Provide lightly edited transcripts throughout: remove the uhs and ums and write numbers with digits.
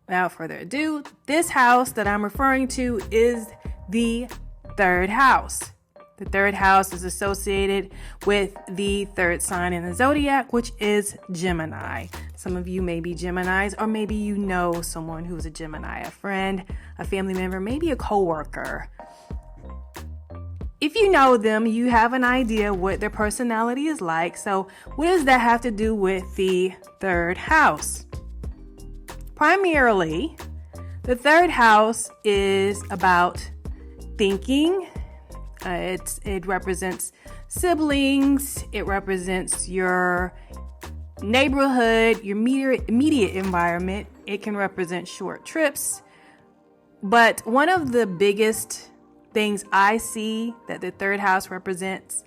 without further ado, this house that I'm referring to is the third house. The third house is associated with the third sign in the zodiac, which is Gemini. Some of you may be Geminis, or maybe you know someone who's a Gemini, a friend, a family member, maybe a coworker. If you know them, you have an idea what their personality is like. So what does that have to do with the third house? Primarily, the third house is about thinking. It represents siblings. It represents your neighborhood, your immediate environment. It can represent short trips. But one of the biggest things I see that the third house represents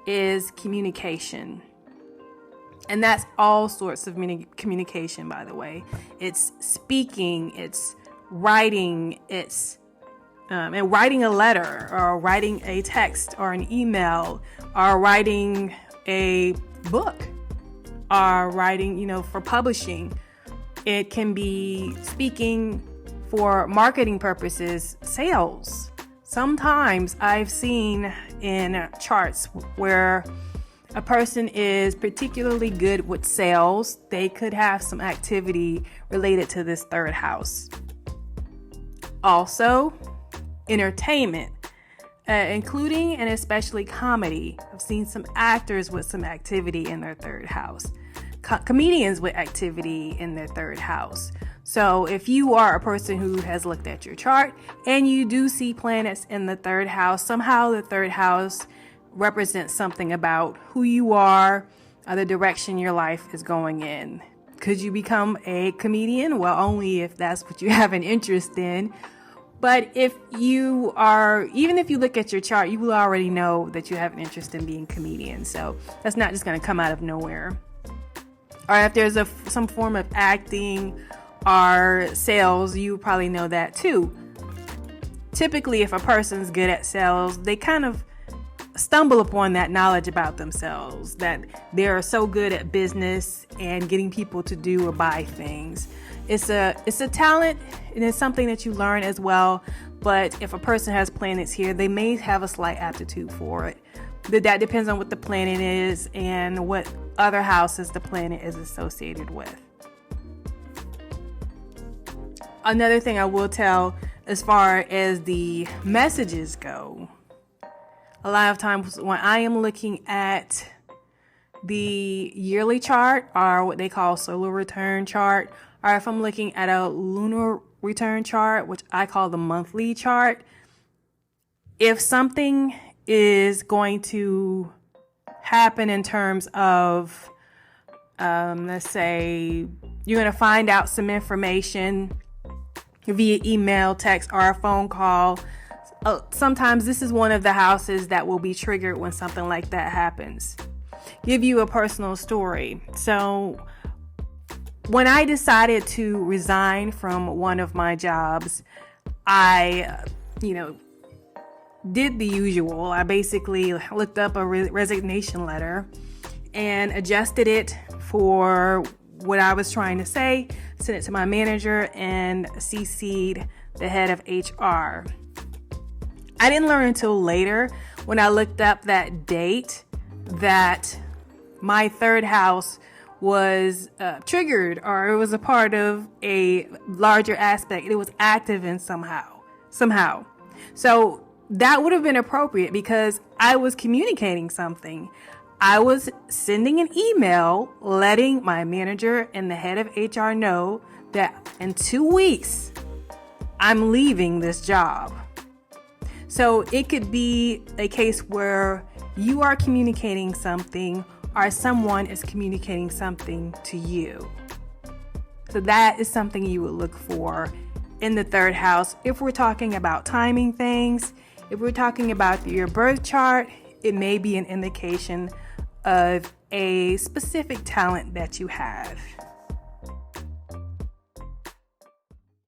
is communication. And that's all sorts of communication, by the way. It's speaking, it's writing, it's and writing a letter, or writing a text, or an email, or writing a book, or writing, for publishing. It can be speaking for marketing purposes, sales. Sometimes I've seen in charts where a person is particularly good with sales. They could have some activity related to this third house. Also, entertainment, including and especially comedy. I've seen some actors with some activity in their third house. Comedians with activity in their third house. So if you are a person who has looked at your chart and you do see planets in the third house, somehow the third house represents something about who you are, the direction your life is going in. Could you become a comedian? Well, only if that's what you have an interest in. But even if you look at your chart, you will already know that you have an interest in being a comedian. So that's not just going to come out of nowhere. Or if there's some form of acting or sales, you probably know that too. Typically, if a person's good at sales, they kind of stumble upon that knowledge about themselves, that they're so good at business and getting people to do or buy things. It's a talent, and it's something that you learn as well. But if a person has planets here, they may have a slight aptitude for it. That depends on what the planet is and what other houses the planet is associated with. Another thing I will tell as far as the messages go, a lot of times when I am looking at the yearly chart, or what they call solar return chart, or if I'm looking at a lunar return chart, which I call the monthly chart, if something is going to happen in terms of, let's say you're going to find out some information via email, text, or a phone call, sometimes this is one of the houses that will be triggered when something like that happens. Give you a personal story. So when I decided to resign from one of my jobs, I, did the usual. I basically looked up a resignation letter and adjusted it for what I was trying to say, sent it to my manager, and CC'd the head of HR. I didn't learn until later when I looked up that date that my third house was triggered, or it was a part of a larger aspect. It was active in somehow. So that would have been appropriate because I was communicating something. I was sending an email letting my manager and the head of HR know that in 2 weeks, I'm leaving this job. So it could be a case where you are communicating something or someone is communicating something to you. So that is something you would look for in the third house. If we're talking about timing things, if we're talking about your birth chart, it may be an indication of a specific talent that you have.